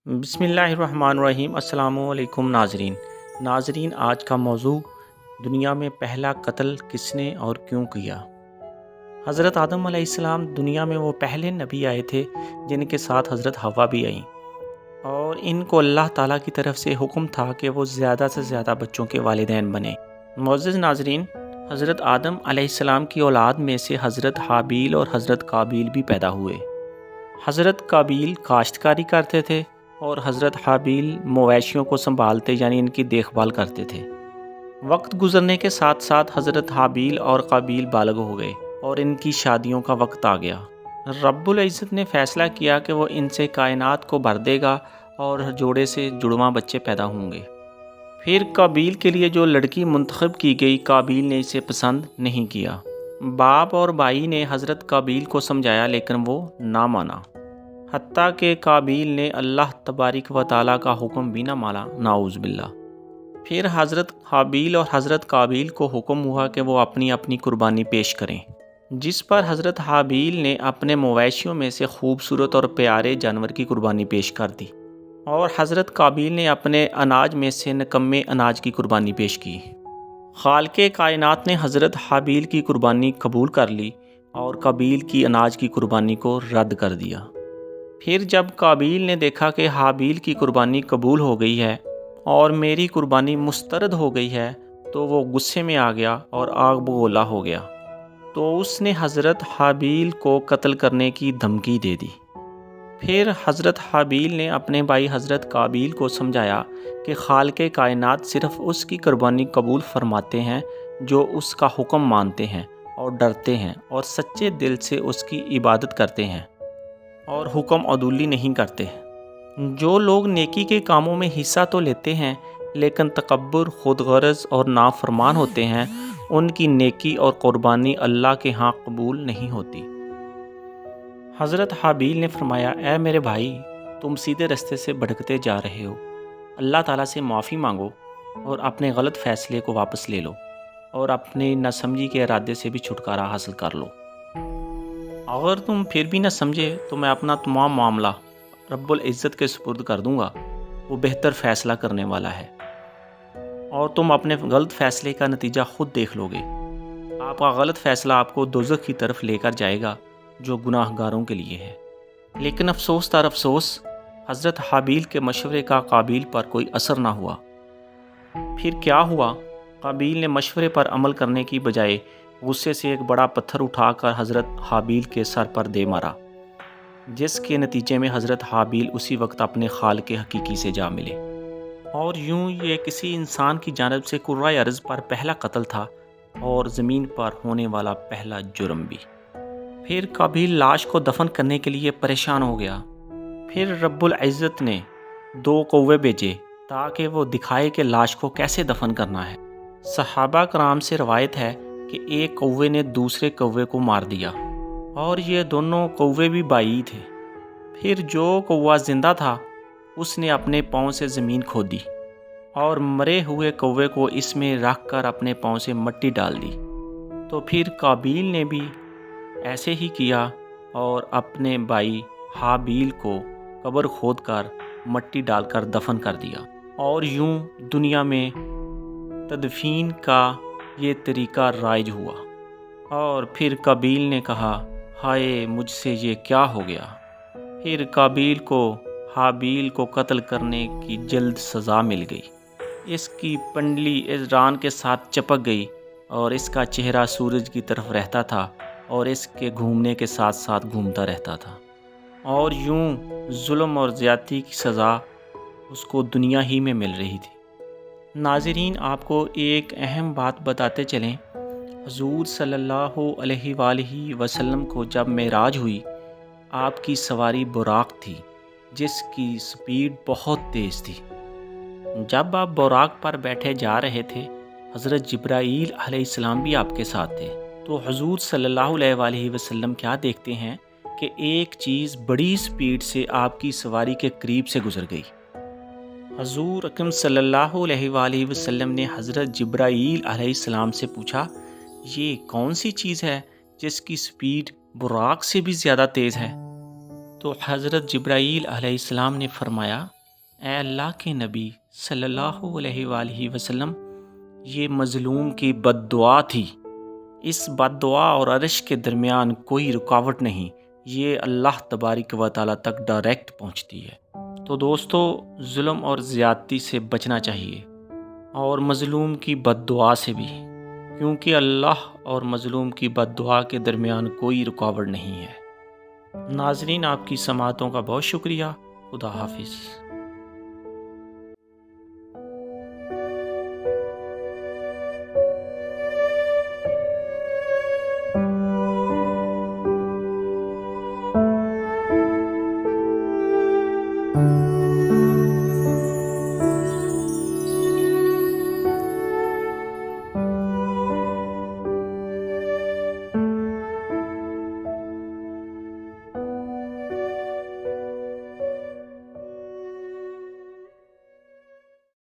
بسم اللہ الرحمن الرحیم۔ السلام علیکم ناظرین، آج کا موضوع دنیا میں پہلا قتل کس نے اور کیوں کیا۔ حضرت آدم علیہ السلام دنیا میں وہ پہلے نبی آئے تھے جن کے ساتھ حضرت حوا بھی آئیں، اور ان کو اللہ تعالیٰ کی طرف سے حکم تھا کہ وہ زیادہ سے زیادہ بچوں کے والدین بنیں۔ معزز ناظرین، حضرت آدم علیہ السلام کی اولاد میں سے حضرت حابیل اور حضرت قابیل بھی پیدا ہوئے۔ حضرت قابیل کاشتکاری کرتے تھے اور حضرت حابیل مویشیوں کو سنبھالتے یعنی ان کی دیکھ بھال کرتے تھے۔ وقت گزرنے کے ساتھ ساتھ حضرت حابیل اور قابیل بالغ ہو گئے اور ان کی شادیوں کا وقت آ گیا۔ رب العزت نے فیصلہ کیا کہ وہ ان سے کائنات کو بھر دے گا اور جوڑے سے جڑواں بچے پیدا ہوں گے۔ پھر قابیل کے لیے جو لڑکی منتخب کی گئی، قابیل نے اسے پسند نہیں کیا۔ باپ اور بھائی نے حضرت قابیل کو سمجھایا لیکن وہ نہ مانا، حتیٰ کہ قابیل نے اللہ تبارک و تعالیٰ کا حکم بھی نہ مانا، نعوذ باللہ۔ پھر حضرت حابیل اور حضرت قابیل کو حکم ہوا کہ وہ اپنی اپنی قربانی پیش کریں، جس پر حضرت حابیل نے اپنے مویشیوں میں سے خوبصورت اور پیارے جانور کی قربانی پیش کر دی، اور حضرت قابیل نے اپنے اناج میں سے نکمے اناج کی قربانی پیش کی۔ خالق کائنات نے حضرت حابیل کی قربانی قبول کر لی اور قابیل کی اناج کی قربانی کو رد کر دیا۔ پھر جب قابیل نے دیکھا کہ حابیل کی قربانی قبول ہو گئی ہے اور میری قربانی مسترد ہو گئی ہے، تو وہ غصے میں آ گیا اور آگ بگولا ہو گیا، تو اس نے حضرت حابیل کو قتل کرنے کی دھمکی دے دی۔ پھر حضرت حابیل نے اپنے بھائی حضرت قابیل کو سمجھایا کہ خالق کائنات صرف اس کی قربانی قبول فرماتے ہیں جو اس کا حکم مانتے ہیں اور ڈرتے ہیں اور سچے دل سے اس کی عبادت کرتے ہیں اور حکم عدولی نہیں کرتے۔ جو لوگ نیکی کے کاموں میں حصہ تو لیتے ہیں لیکن تکبر، خود غرض اور نافرمان ہوتے ہیں، ان کی نیکی اور قربانی اللہ کے ہاں قبول نہیں ہوتی۔ حضرت حابیل نے فرمایا، اے میرے بھائی، تم سیدھے رستے سے بھٹکتے جا رہے ہو، اللہ تعالیٰ سے معافی مانگو اور اپنے غلط فیصلے کو واپس لے لو اور اپنے نہ سمجھی کے ارادے سے بھی چھٹکارا حاصل کر لو۔ اگر تم پھر بھی نہ سمجھے تو میں اپنا تمام معاملہ رب العزت کے سپرد کر دوں گا، وہ بہتر فیصلہ کرنے والا ہے، اور تم اپنے غلط فیصلے کا نتیجہ خود دیکھ لو گے۔ آپ کا غلط فیصلہ آپ کو دوزخ کی طرف لے کر جائے گا جو گناہ گاروں کے لیے ہے۔ لیکن افسوس تر افسوس، حضرت حابیل کے مشورے کا قابیل پر کوئی اثر نہ ہوا۔ پھر کیا ہوا؟ قابیل نے مشورے پر عمل کرنے کی بجائے غصے سے ایک بڑا پتھر اٹھا کر حضرت حابیل کے سر پر دے مارا، جس کے نتیجے میں حضرت حابیل اسی وقت اپنے خالق حقیقی سے جا ملے۔ اور یوں یہ کسی انسان کی جانب سے کرۂ ارض پر پہلا قتل تھا اور زمین پر ہونے والا پہلا جرم بھی۔ پھر قابیل لاش کو دفن کرنے کے لیے پریشان ہو گیا۔ پھر رب العزت نے 2 کوے بھیجے تاکہ وہ دکھائے کہ لاش کو کیسے دفن کرنا ہے۔ صحابہ کرام سے روایت ہے کہ ایک کوے نے دوسرے کوے کو مار دیا، اور یہ دونوں کوے بھی بھائی تھے۔ پھر جو کوا زندہ تھا اس نے اپنے پاؤں سے زمین کھودی اور مرے ہوئے کوے کو اس میں رکھ کر اپنے پاؤں سے مٹی ڈال دی۔ تو پھر قابیل نے بھی ایسے ہی کیا اور اپنے بھائی حابیل کو قبر کھود کر مٹی ڈال کر دفن کر دیا، اور یوں دنیا میں تدفین کا یہ طریقہ رائج ہوا۔ اور پھر قابیل نے کہا، ہائے مجھ سے یہ کیا ہو گیا۔ پھر قابیل کو حابیل کو قتل کرنے کی جلد سزا مل گئی۔ اس کی پنڈلی ران کے ساتھ چپک گئی اور اس کا چہرہ سورج کی طرف رہتا تھا اور اس کے گھومنے کے ساتھ ساتھ گھومتا رہتا تھا، اور یوں ظلم اور زیادتی کی سزا اس کو دنیا ہی میں مل رہی تھی۔ ناظرین، آپ کو ایک اہم بات بتاتے چلیں، حضور صلی اللہ علیہ وآلہ وسلم کو جب معراج ہوئی، آپ کی سواری براق تھی جس کی سپیڈ بہت تیز تھی۔ جب آپ براق پر بیٹھے جا رہے تھے، حضرت جبرائیل علیہ السلام بھی آپ کے ساتھ تھے۔ تو حضور صلی اللہ علیہ وآلہ وسلم کیا دیکھتے ہیں کہ ایک چیز بڑی سپیڈ سے آپ کی سواری کے قریب سے گزر گئی۔ حضور اکرم صلی اللہ علیہ وآلہ وسلم نے حضرت جبرائیل علیہ السلام سے پوچھا، یہ کون سی چیز ہے جس کی سپیڈ براق سے بھی زیادہ تیز ہے؟ تو حضرت جبرائیل علیہ السلام نے فرمایا، اے اللہ کے نبی صلی اللہ علیہ وآلہ وسلم، یہ مظلوم کی بد دعا تھی۔ اس بد دعا اور عرش کے درمیان کوئی رکاوٹ نہیں، یہ اللہ تبارک و تعالیٰ تک ڈائریکٹ پہنچتی ہے۔ تو دوستو، ظلم اور زیادتی سے بچنا چاہیے، اور مظلوم کی بد دعا سے بھی، کیونکہ اللہ اور مظلوم کی بد دعا کے درمیان کوئی رکاوٹ نہیں ہے۔ ناظرین، آپ کی سماعتوں کا بہت شکریہ۔ خدا حافظ۔